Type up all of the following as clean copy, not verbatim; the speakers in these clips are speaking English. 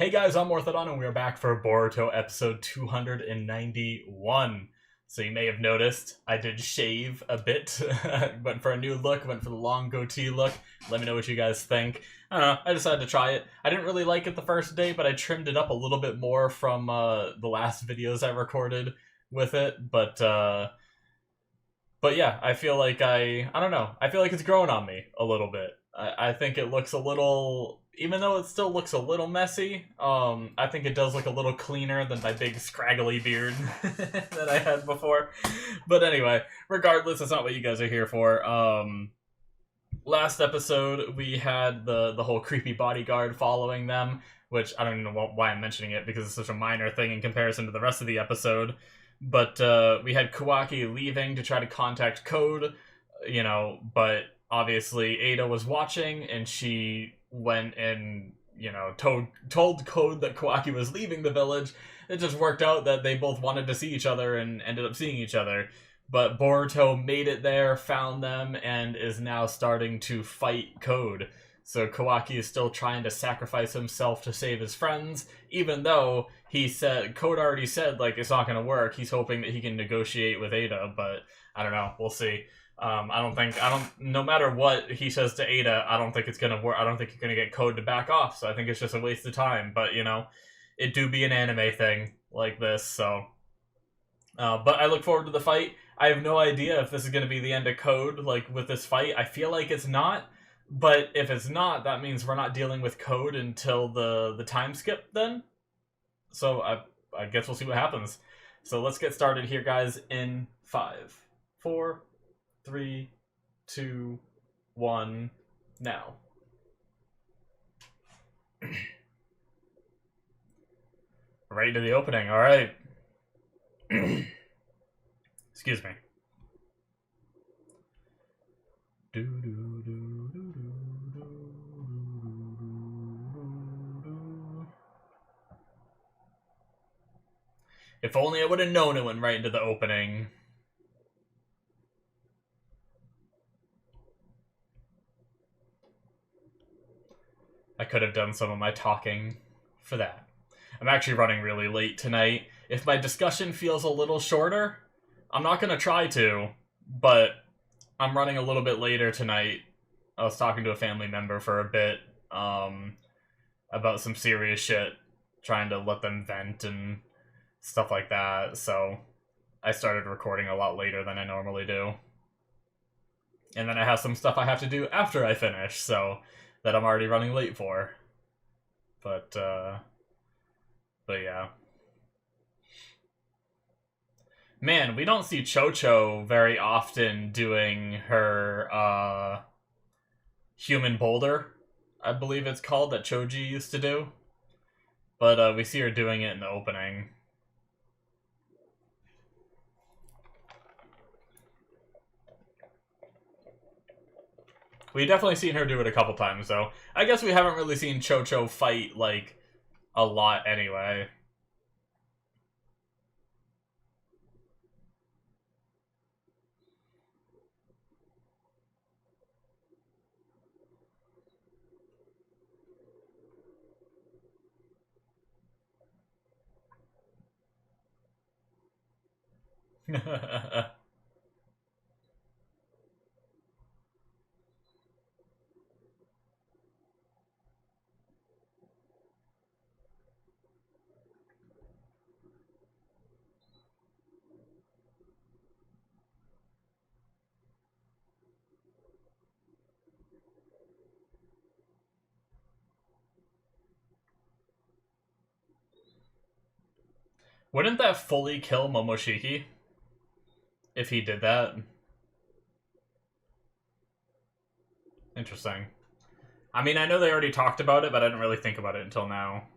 Hey guys, I'm Morthadon, and we are back for Boruto episode 291. So you may have noticed I did shave a bit, went for a new look, went for the long goatee look. Let me know what you guys think. I don't know, I decided to try it. I didn't really like it the first day, but I trimmed it up a little bit more from the last videos I recorded with it. But yeah, I feel like I don't know. I feel like it's growing on me a little bit. I think it looks a little, even though it still looks a little messy, I think it does look a little cleaner than my big scraggly beard that I had before. But anyway, regardless, that's not what you guys are here for. Last episode, we had the whole creepy bodyguard following them, which I don't even know why I'm mentioning it, because it's such a minor thing in comparison to the rest of the episode. But we had Kawaki leaving to try to contact Code, but obviously Ada was watching, and she went and, told Code that Kawaki was leaving the village. It just worked out that they both wanted to see each other and ended up seeing each other. But Boruto made it there, found them, and is now starting to fight Code. So Kawaki is still trying to sacrifice himself to save his friends, even though Code already said, like, it's not going to work. He's hoping that he can negotiate with Ada, but I don't know. We'll see. No matter what he says to Ada, I don't think it's going to work. I don't think you're going to get Code to back off, so I think it's just a waste of time. But, it do be an anime thing like this, so. But I look forward to the fight. I have no idea if this is going to be the end of Code, like, with this fight. I feel like it's not. But if it's not, that means we're not dealing with Code until the time skip then. So I guess we'll see what happens. So let's get started here, guys, in 5, 4, 3, 2, 1, now. Right into the opening, alright. Excuse me. If only I would have known it went right into the opening. I could have done some of my talking for that. I'm actually running really late tonight. If my discussion feels a little shorter, I'm not going to try to, but I'm running a little bit later tonight. I was talking to a family member for a bit about some serious shit, trying to let them vent and stuff like that, so I started recording a lot later than I normally do. And then I have some stuff I have to do after I finish, so that I'm already running late for. But yeah. Man, we don't see Cho-Cho very often doing her human boulder, I believe it's called, that Choji used to do. But we see her doing it in the opening. We definitely seen her do it a couple times, though. I guess we haven't really seen Cho-Cho fight, like, a lot anyway. Wouldn't that fully kill Momoshiki if he did that? Interesting. I mean, I know they already talked about it, but I didn't really think about it until now.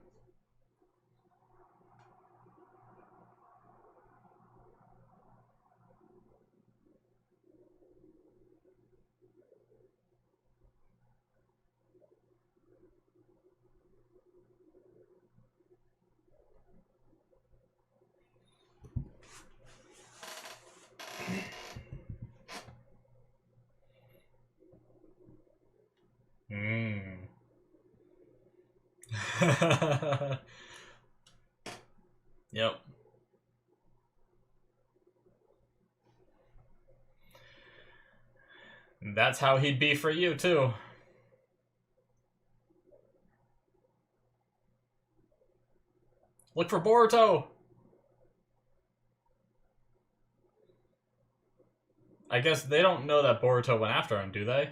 Yep. That's how he'd be for you, too. Look for Boruto! I guess they don't know that Boruto went after him, do they?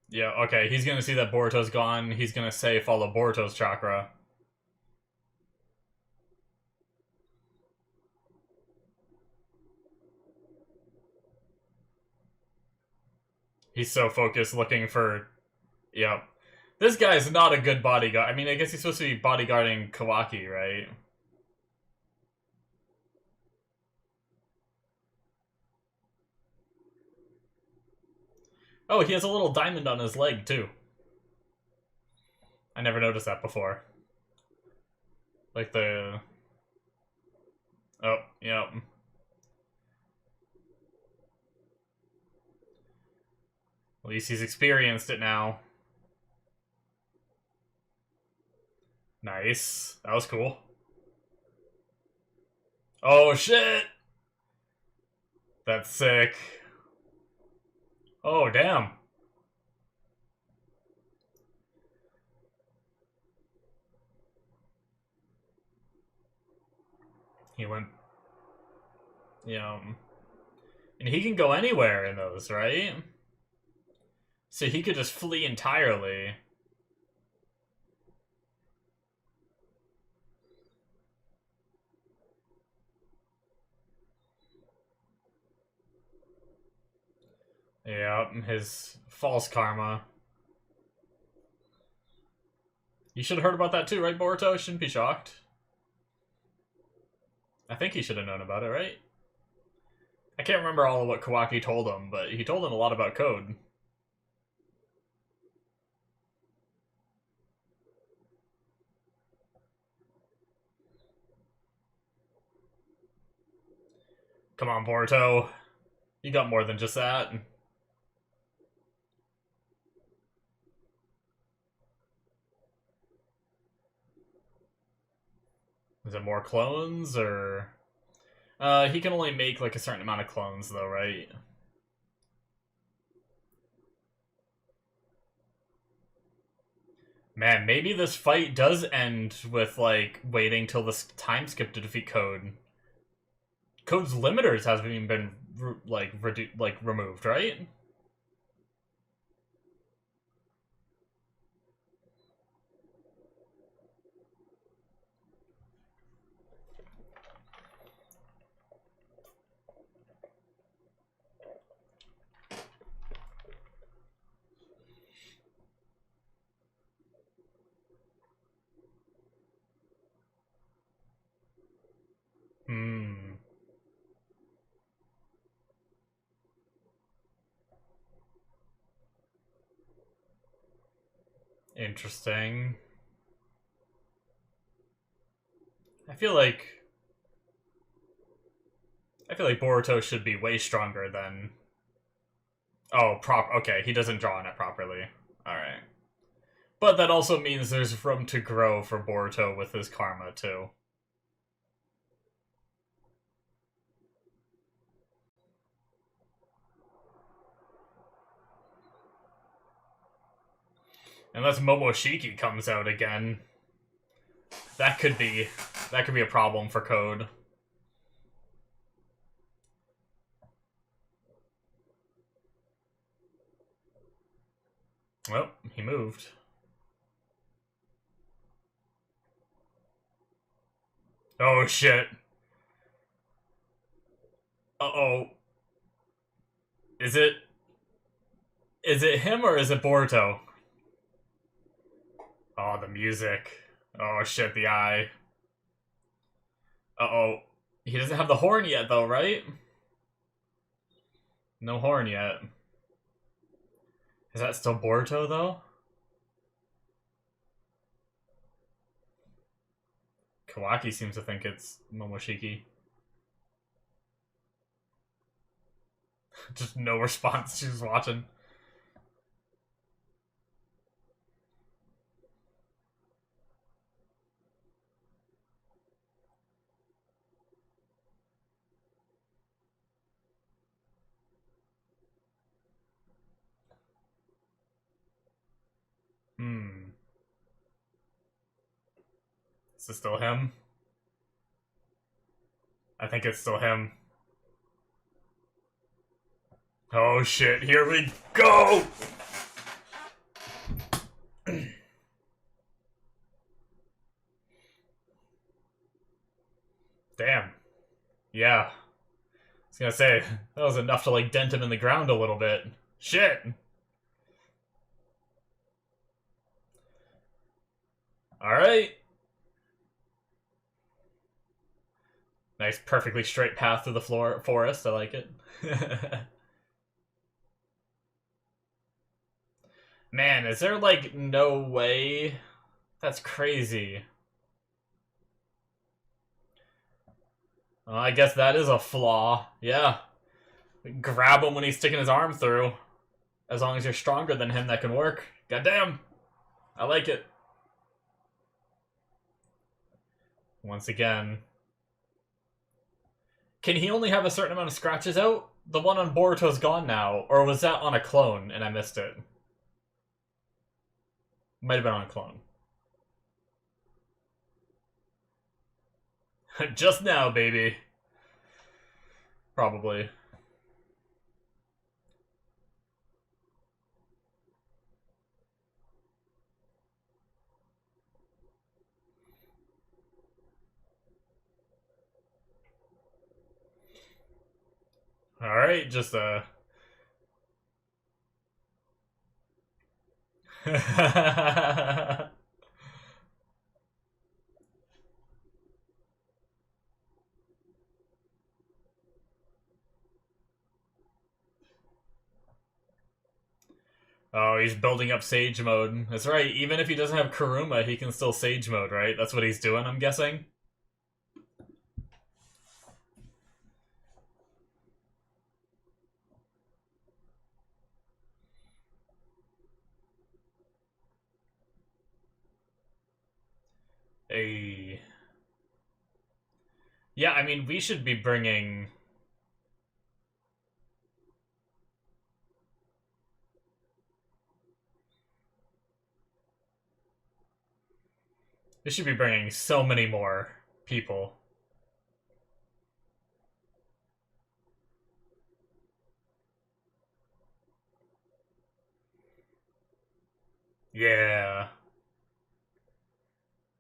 Yeah, okay, he's gonna see that Boruto's gone. He's gonna say, follow Boruto's chakra. He's so focused looking for... Yep. This guy's not a good bodyguard. I mean, I guess he's supposed to be bodyguarding Kawaki, right? Oh, he has a little diamond on his leg, too. I never noticed that before. Like the... Oh, yep. At least he's experienced it now. Nice. That was cool. Oh, shit! That's sick. Oh, damn. He went... Yeah. And he can go anywhere in those, right? So he could just flee entirely. Yeah, his false karma. You should have heard about that too, right, Boruto? Shouldn't be shocked. I think he should have known about it, right? I can't remember all of what Kawaki told him, but he told him a lot about code. Come on, Boruto. You got more than just that. Is it more clones, or... he can only make, like, a certain amount of clones, though, right? Man, maybe this fight does end with, like, waiting till this time skip to defeat Code. Code's limiters hasn't even been, removed, right? Hmm. Interesting. I feel like... Boruto should be way stronger than... Oh, okay, he doesn't draw on it properly. Alright. But that also means there's room to grow for Boruto with his karma, too. Unless Momoshiki comes out again. That could be a problem for Code. Well, he moved. Oh shit. Uh-oh. Is it him or is it Boruto? Oh, the music. Oh shit, the eye. Uh-oh. He doesn't have the horn yet though, right? No horn yet. Is that still Boruto though? Kawaki seems to think it's Momoshiki. Just no response. She's watching. Is it still him? I think it's still him. Oh shit, here we go! Damn. Yeah. I was gonna say, that was enough to like dent him in the ground a little bit. Shit! Alright. Nice, perfectly straight path through the forest. I like it. Man, is there like no way? That's crazy. Well, I guess that is a flaw. Yeah. Grab him when he's sticking his arm through. As long as you're stronger than him, that can work. Goddamn. I like it. Once again. Can he only have a certain amount of scratches out? The one on Boruto's gone now. Or was that on a clone and I missed it? Might have been on a clone. Just now, baby. Probably. Alright, just Oh, he's building up Sage Mode. That's right, even if he doesn't have Kuruma, he can still Sage Mode, right? That's what he's doing, I'm guessing? Hey. Yeah, I mean, we should be bringing... We should be bringing so many more people. Yeah.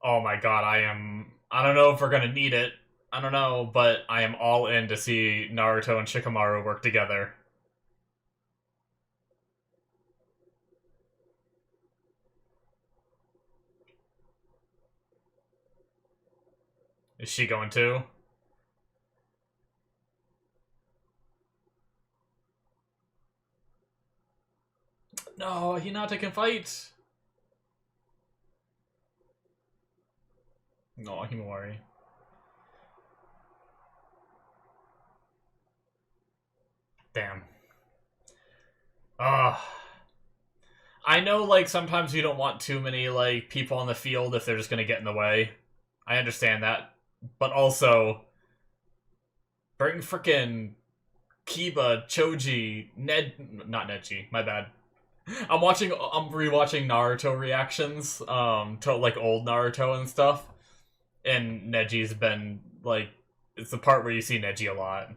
Oh my god, I don't know if we're gonna need it. I don't know, but I am all in to see Naruto and Shikamaru work together. Is she going to? No, Hinata can fight! No, Himawari. Damn. Ugh. I know, like, sometimes you don't want too many, like, people on the field if they're just gonna get in the way. I understand that. But also, bring frickin' Kiba, Choji, not Neji, my bad. I'm rewatching Naruto reactions, to, like, old Naruto and stuff. And Neji's been, like, it's the part where you see Neji a lot.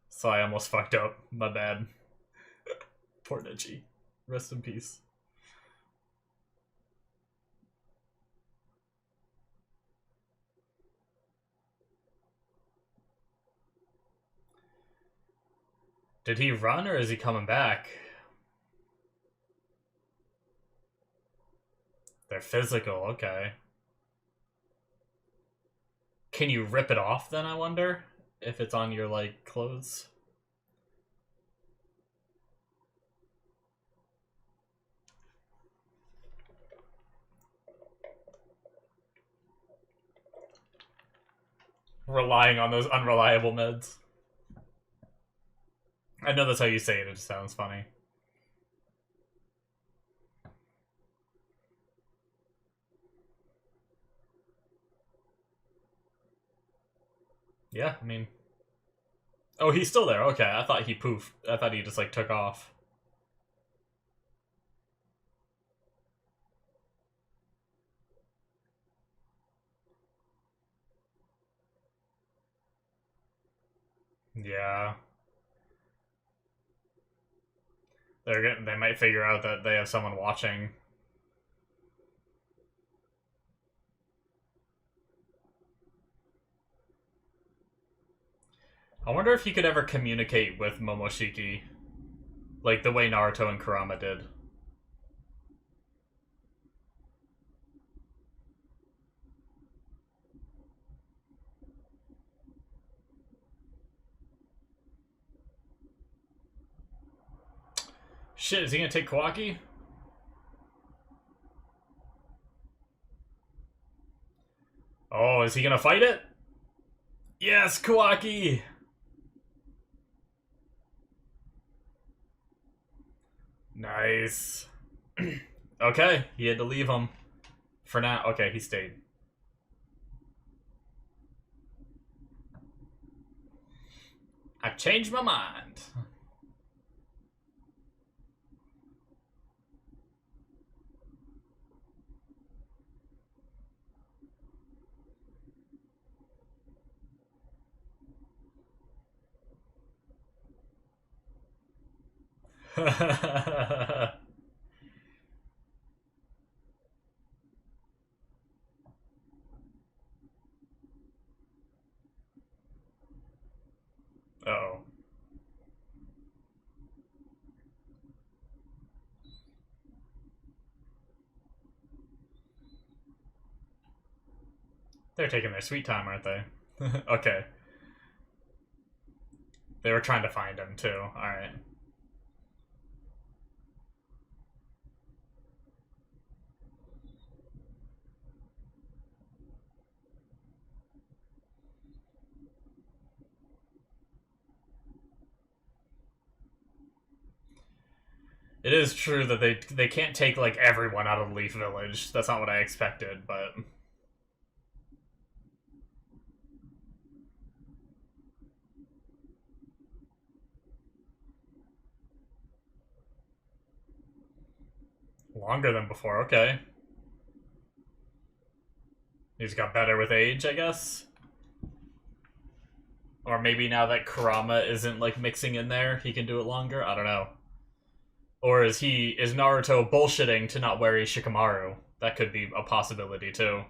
So I almost fucked up. My bad. Poor Neji. Rest in peace. Did he run or is he coming back? They're physical, okay. Can you rip it off then, I wonder? If it's on your, like, clothes? Relying on those unreliable meds. I know that's how you say it, it just sounds funny. Yeah, I mean... Oh, he's still there. Okay, I thought he poofed. I thought he just, like, took off. Yeah. They might figure out that they have someone watching. I wonder if he could ever communicate with Momoshiki. Like the way Naruto and Kurama did. Shit, is he gonna take Kawaki? Oh, is he gonna fight it? Yes, Kawaki! Nice. Okay, he had to leave him. For now. Okay, he stayed. I've changed my mind. Uh-oh. They're taking their sweet time, aren't they? Okay. They were trying to find him, too. Alright. It is true that they can't take, like, everyone out of Leaf Village. That's not what I expected, but... Longer than before, okay. He's got better with age, I guess? Or maybe now that Kurama isn't, like, mixing in there, he can do it longer? I don't know. Or is Naruto bullshitting to not worry Shikamaru? That could be a possibility, too.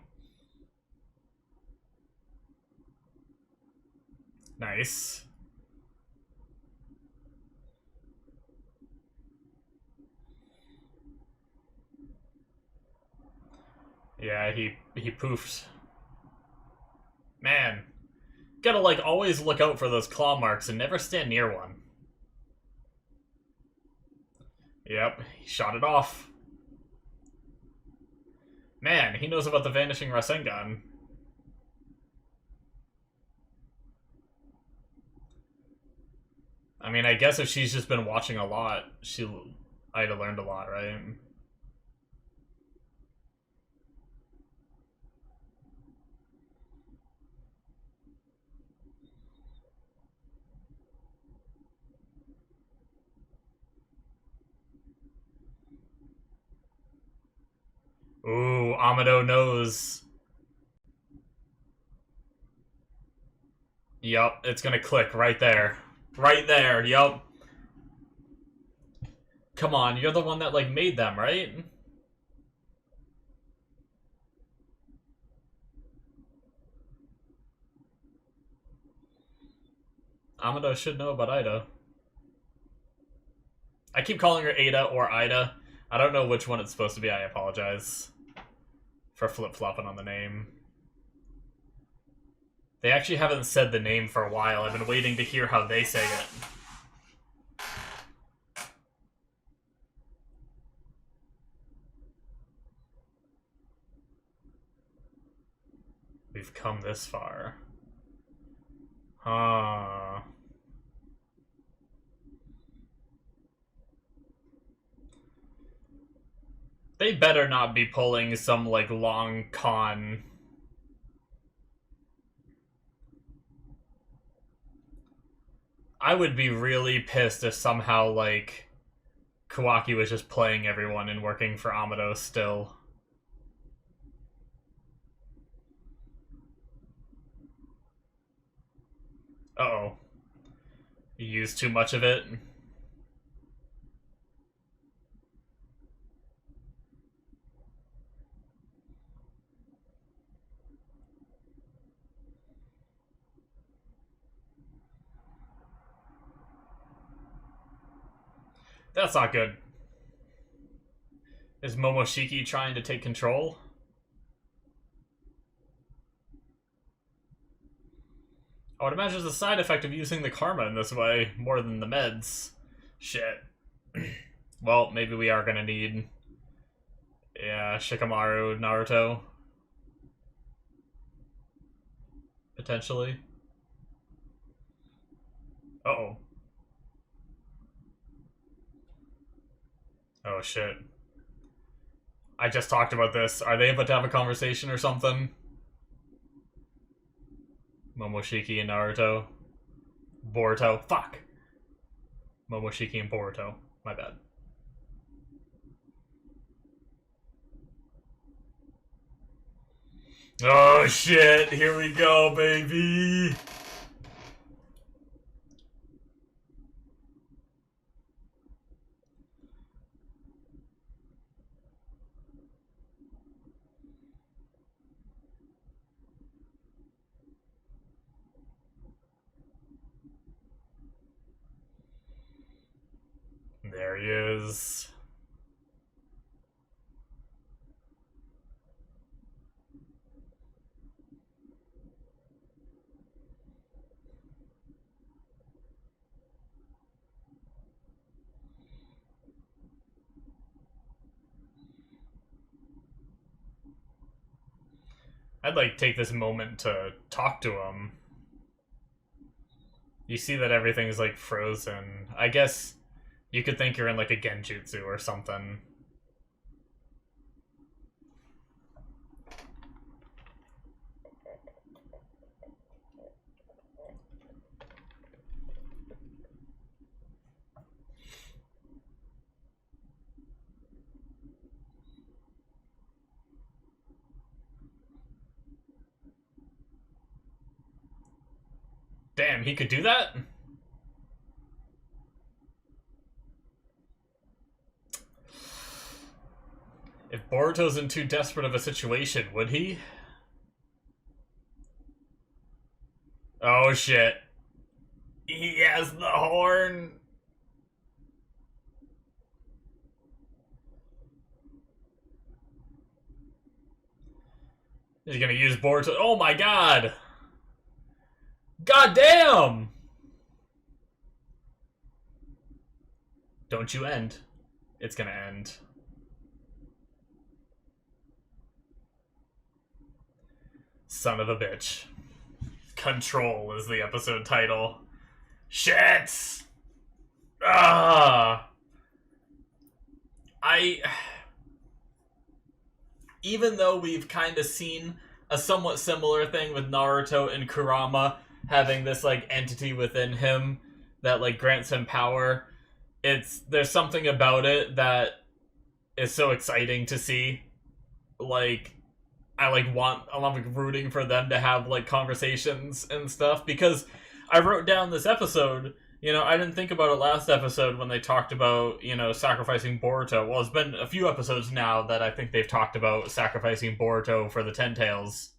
Nice. Yeah, he poofed. Man. Gotta, like, always look out for those claw marks and never stand near one. Yep, he shot it off. Man, he knows about the Vanishing Rasengan. I mean, I guess if she's just been watching a lot, I'd have learned a lot, right? Ooh, Amado knows. Yup, it's gonna click right there. Right there, yup. Come on, you're the one that, like, made them, right? Amado should know about Ida. I keep calling her Ada or Ida. I don't know which one it's supposed to be, I apologize for flip-flopping on the name. They actually haven't said the name for a while. I've been waiting to hear how they say it. We've come this far. Huh. They better not be pulling some, like, long con. I would be really pissed if somehow, like, Kawaki was just playing everyone and working for Amado still. Uh-oh. You used too much of it? That's not good. Is Momoshiki trying to take control? I would imagine it's a side effect of using the karma in this way, more than the meds. Shit. Well, maybe we are gonna need... Yeah, Shikamaru, Naruto. Potentially. Uh-oh. Oh, shit. I just talked about this. Are they about to have a conversation or something? Momoshiki and Naruto. Boruto. Fuck! Momoshiki and Boruto. My bad. Oh shit, here we go, baby! There he is. I'd like take this moment to talk to him. You see that everything's like frozen. I guess you could think you're in like a genjutsu or something. Damn, he could do that? If Boruto's in too desperate of a situation, would he? Oh shit. He has the horn! He's gonna use Boruto. Oh my god! God damn! Don't you end. It's gonna end. Son of a bitch. Control is the episode title. Shit! Ah! Even though we've kind of seen a somewhat similar thing with Naruto and Kurama having this, like, entity within him that, like, grants him power, there's something about it that is so exciting to see. Like, I'm like rooting for them to have like conversations and stuff, because I wrote down this episode, you know, I didn't think about it last episode when they talked about, you know, sacrificing Boruto. Well, it's been a few episodes now that I think they've talked about sacrificing Boruto for the Ten Tails.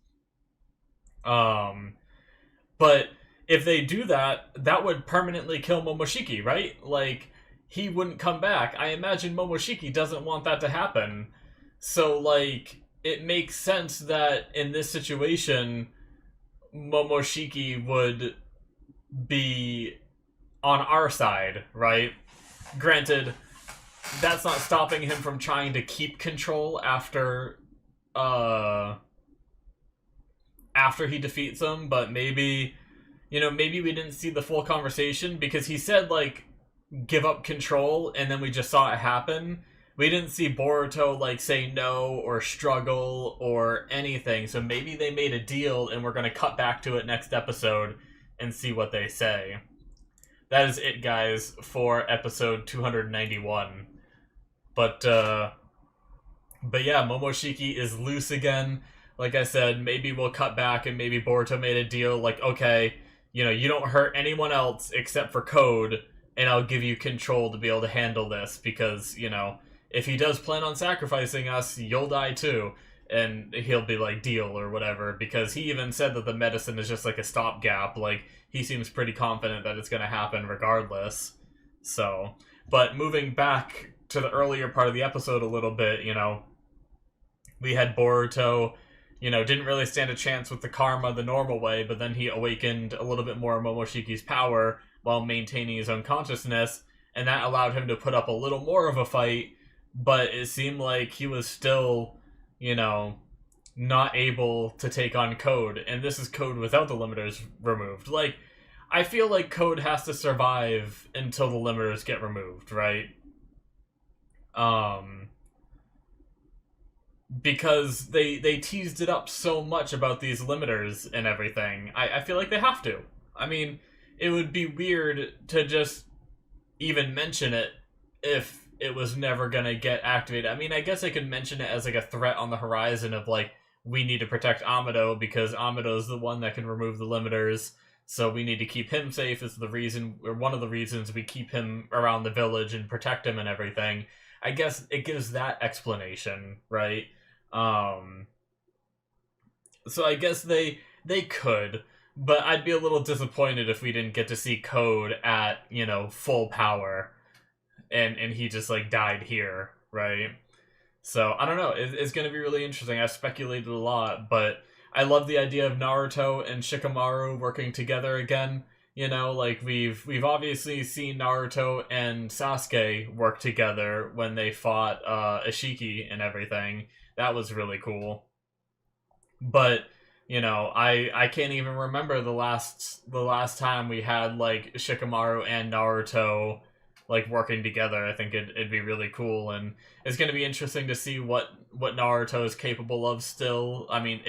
But if they do that, that would permanently kill Momoshiki, right? Like, he wouldn't come back. I imagine Momoshiki doesn't want that to happen. So, like, it makes sense that in this situation, Momoshiki would be on our side, right? Granted, that's not stopping him from trying to keep control after he defeats him, but maybe, maybe we didn't see the full conversation because he said, like, give up control, and then we just saw it happen. We didn't see Boruto, like, say no or struggle or anything, so maybe they made a deal and we're going to cut back to it next episode and see what they say. That is it, guys, for episode 291. But yeah, Momoshiki is loose again. Like I said, maybe we'll cut back and maybe Boruto made a deal like, okay, you don't hurt anyone else except for Code, and I'll give you control to be able to handle this because, if he does plan on sacrificing us, you'll die too. And he'll be like, deal or whatever, because he even said that the medicine is just like a stopgap. Like, he seems pretty confident that it's going to happen regardless. So, but moving back to the earlier part of the episode a little bit, we had Boruto, didn't really stand a chance with the karma the normal way, but then he awakened a little bit more of Momoshiki's power while maintaining his own consciousness, and that allowed him to put up a little more of a fight, but it seemed like he was still, not able to take on Code, and this is Code without the limiters removed. Like, I feel like Code has to survive until the limiters get removed, right? Because they teased it up so much about these limiters and everything. I feel like they have to. I mean, it would be weird to just even mention it if it was never gonna get activated. I mean, I guess I could mention it as like a threat on the horizon of like, we need to protect Amado because Amado's the one that can remove the limiters, so we need to keep him safe is the reason, or one of the reasons we keep him around the village and protect him and everything. I guess it gives that explanation, right? So I guess they could, but I'd be a little disappointed if we didn't get to see Code at, full power, and he just, like, died here, right? So, I don't know, it's gonna be really interesting. I've speculated a lot, but I love the idea of Naruto and Shikamaru working together again. Like, we've obviously seen Naruto and Sasuke work together when they fought Ishiki and everything. That was really cool. But, I can't even remember the last time we had, like, Shikamaru and Naruto, like, working together. I think it'd be really cool, and it's going to be interesting to see what Naruto is capable of still. I mean,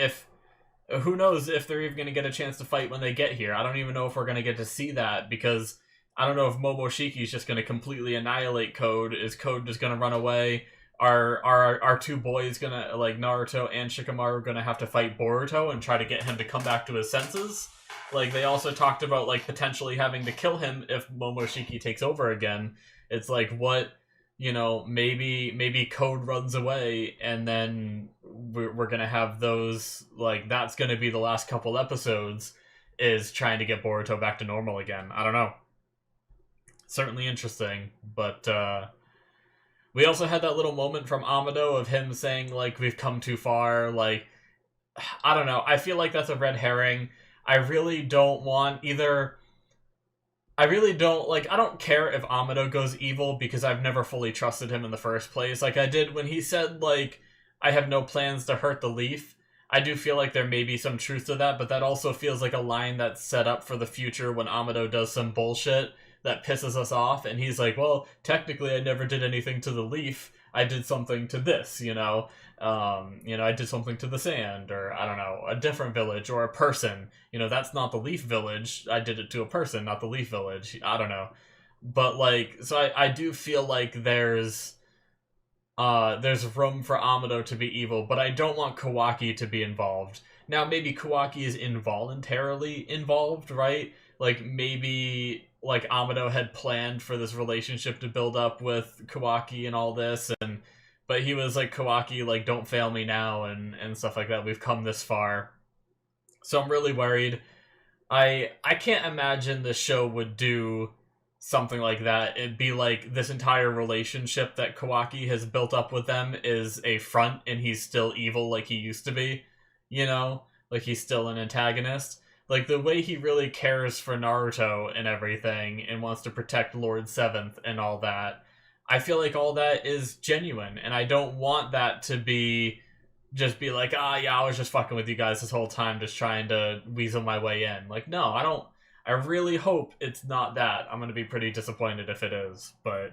who knows if they're even going to get a chance to fight when they get here. I don't even know if we're going to get to see that, because I don't know if Momoshiki's just going to completely annihilate Code. Is Code just going to run away? Are our two boys going to, like, Naruto and Shikamaru, going to have to fight Boruto and try to get him to come back to his senses? Like, they also talked about, like, potentially having to kill him if Momoshiki takes over again. It's like, what, maybe Code runs away, and then we're gonna have those, like, that's gonna be the last couple episodes, is trying to get Boruto back to normal again. I don't know. Certainly interesting, but, we also had that little moment from Amado of him saying, like, we've come too far, like, I don't know, I feel like that's a red herring. I really don't care if Amado goes evil, because I've never fully trusted him in the first place. Like I did when he said, like, I have no plans to hurt the Leaf. I do feel like there may be some truth to that, but that also feels like a line that's set up for the future when Amado does some bullshit that pisses us off, and he's like, well, technically I never did anything to the Leaf. I did something to this, I did something to the sand, or, I don't know, a different village, or a person. That's not the Leaf Village. I did it to a person, not the Leaf Village. I don't know. But, like, so I do feel like there's room for Amado to be evil, but I don't want Kawaki to be involved. Now, maybe Kawaki is involuntarily involved, right? Like, maybe, like, Amado had planned for this relationship to build up with Kawaki and all this, but he was like, Kawaki, like, don't fail me now, and stuff like that. We've come this far. So I'm really worried. I can't imagine the show would do something like that. It'd be like this entire relationship that Kawaki has built up with them is a front, and he's still evil like he used to be. Like he's still an antagonist. Like, the way he really cares for Naruto and everything, and wants to protect Lord Seventh and all that, I feel like all that is genuine, and I don't want that to be like, yeah, I was just fucking with you guys this whole time, just trying to weasel my way in. Like, no, I I really hope it's not that. I'm gonna be pretty disappointed if it is, but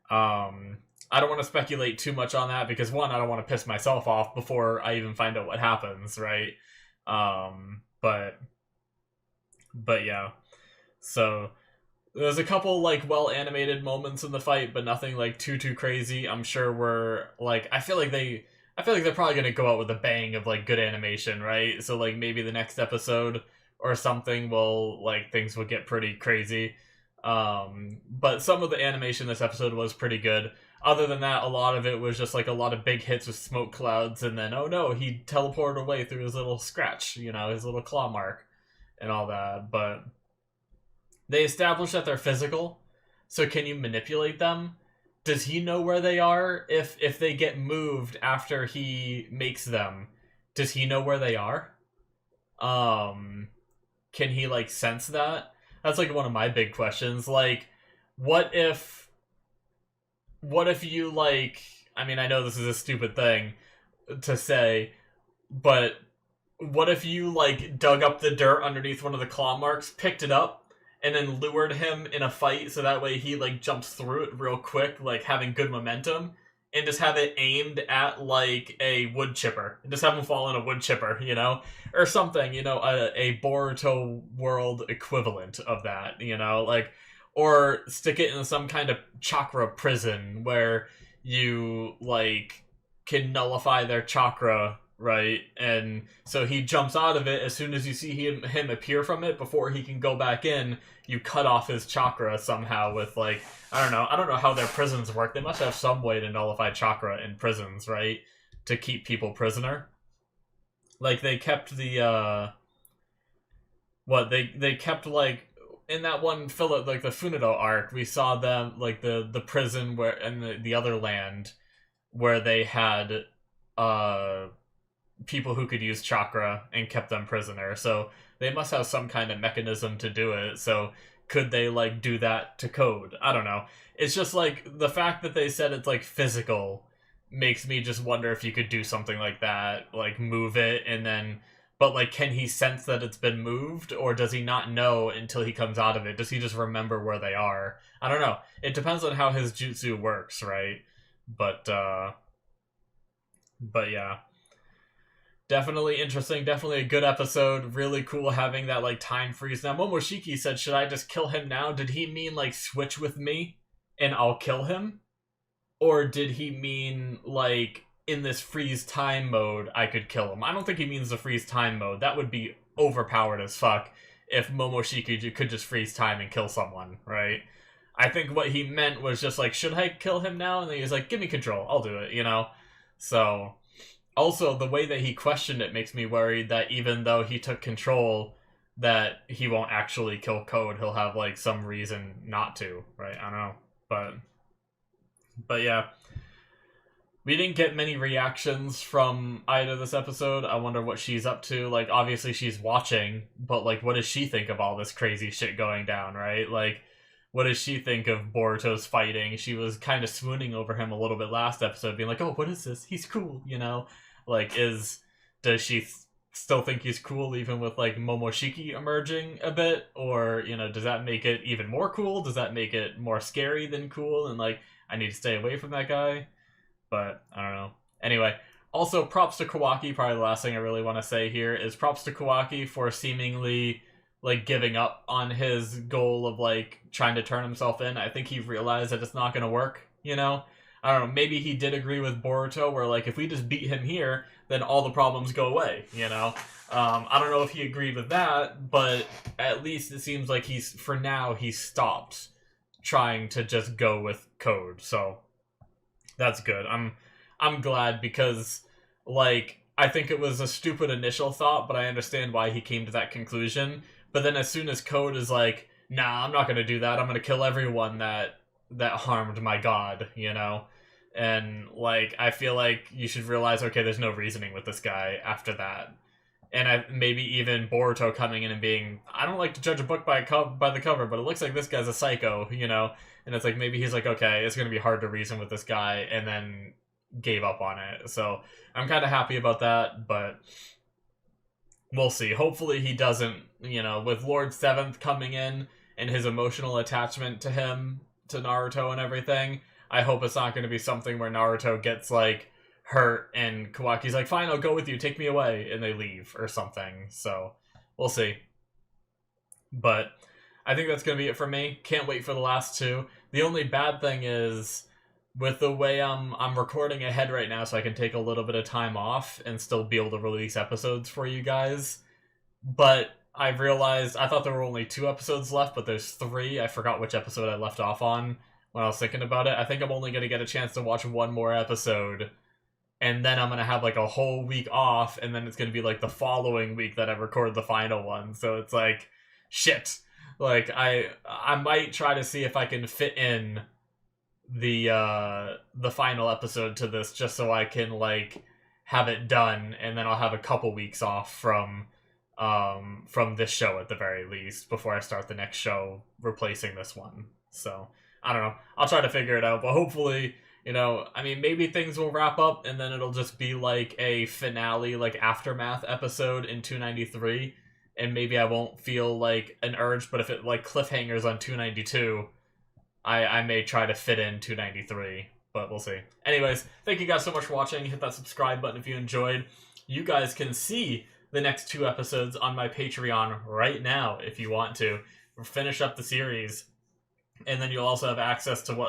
I don't want to speculate too much on that because one, I don't want to piss myself off before I even find out what happens, right? But yeah. So there's a couple like well animated moments in the fight, but nothing like too crazy. I'm sure we're like I feel like they're probably gonna go out with a bang of like good animation, right? So like maybe the next episode or something will like things will get pretty crazy. But some of the animation this episode was pretty good. Other than that, a lot of it was just like a lot of big hits with smoke clouds, and then oh no, he teleported away through his little scratch, you know, his little claw mark, and all that. But they establish that they're physical, so can you manipulate them? Does he know where they are if they get moved after he makes them? Does he know where they are? Can he like sense that? That's like one of my big questions. Like, what if you like? I mean, I know this is a stupid thing to say, but what if you like dug up the dirt underneath one of the claw marks, picked it up, and then lured him in a fight so that way he like jumps through it real quick, like having good momentum, and just have it aimed at like a wood chipper, and just have him fall in a wood chipper, you know, or something, you know, a Boruto world equivalent of that, you know, like, or stick it in some kind of chakra prison where you like can nullify their chakra, right? And so he jumps out of it as soon as you see him appear from it. Before he can go back in, you cut off his chakra somehow with like, I don't know how their prisons work. They must have some way to nullify chakra in prisons, right? To keep people prisoner. Like they kept the they kept like in that one Philip, like the Funado arc, we saw them like the prison where and the other land where they had people who could use chakra and kept them prisoner. So they must have some kind of mechanism to do it. So could they like do that to Code? I don't know. It's just like the fact that they said it's like physical makes me just wonder if you could do something like that, like move it and then but like can he sense that it's been moved or does he not know until he comes out of it? Does he just remember where they are? I don't know. It depends on how his jutsu works, right? But yeah. Definitely interesting, definitely a good episode. Really cool having that like time freeze. Now Momoshiki said, should I just kill him now? Did he mean like switch with me and I'll kill him? Or did he mean like in this freeze time mode I could kill him? I don't think he means the freeze time mode. That would be overpowered as fuck if Momoshiki could just freeze time and kill someone, right? I think what he meant was just like, should I kill him now? And then he was like, give me control, I'll do it, you know? So also, the way that he questioned it makes me worried that even though he took control, that he won't actually kill Code. He'll have like some reason not to, right? I don't know, but yeah, we didn't get many reactions from Ida this episode. I wonder what she's up to. Like, obviously she's watching, but like, what does she think of all this crazy shit going down, right? Like, what does she think of Boruto's fighting? She was kind of swooning over him a little bit last episode, being like, oh, what is this? He's cool, you know? Like, does she still think he's cool even with, like, Momoshiki emerging a bit? Or, you know, does that make it even more cool? Does that make it more scary than cool? And, like, I need to stay away from that guy? But, I don't know. Anyway, also, props to Kawaki. Probably the last thing I really want to say here is props to Kawaki for seemingly like giving up on his goal of like trying to turn himself in. I think he realized that it's not going to work, you know? I don't know, maybe he did agree with Boruto where like if we just beat him here, then all the problems go away, you know? I don't know if he agreed with that, but at least it seems like for now, he stopped trying to just go with Code. So that's good. I'm glad because like I think it was a stupid initial thought, but I understand why he came to that conclusion. But then as soon as Code is like, nah, I'm not going to do that. I'm going to kill everyone that harmed my god, you know? And, like, I feel like you should realize, okay, there's no reasoning with this guy after that. And maybe even Boruto coming in and being, I don't like to judge a book by the cover, but it looks like this guy's a psycho, you know? And it's like, maybe he's like, okay, it's going to be hard to reason with this guy, and then gave up on it. So I'm kind of happy about that, but we'll see. Hopefully he doesn't, you know, with Lord Seventh coming in and his emotional attachment to him, to Naruto and everything, I hope it's not going to be something where Naruto gets, like, hurt and Kawaki's like, fine, I'll go with you, take me away, and they leave or something. So, we'll see. But I think that's going to be it for me. Can't wait for the last two. The only bad thing is, with the way I'm recording ahead right now, so I can take a little bit of time off and still be able to release episodes for you guys. But I realized, I thought there were only 2 episodes left, but there's 3. I forgot which episode I left off on when I was thinking about it. I think I'm only going to get a chance to watch 1 more episode, and then I'm going to have like a whole week off, and then it's going to be like the following week that I record the final one. So it's like, shit. Like, I might try to see if I can fit in the final episode to this, just so I can, like, have it done, and then I'll have a couple weeks off from this show at the very least before I start the next show replacing this one. So I don't know, I'll try to figure it out, but hopefully, you know, I mean, maybe things will wrap up and then it'll just be like a finale, like aftermath episode in 293, and maybe I won't feel like an urge, but if it like cliffhangers on 292, I may try to fit in 293, but we'll see. Anyways, thank you guys so much for watching. Hit that subscribe button if you enjoyed. You guys can see the next 2 episodes on my Patreon right now if you want to. Finish up the series. And then you'll also have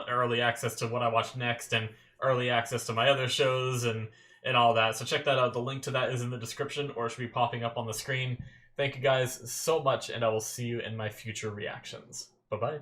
early access to what I watch next, and early access to my other shows and all that. So check that out. The link to that is in the description, or it should be popping up on the screen. Thank you guys so much, and I will see you in my future reactions. Bye-bye.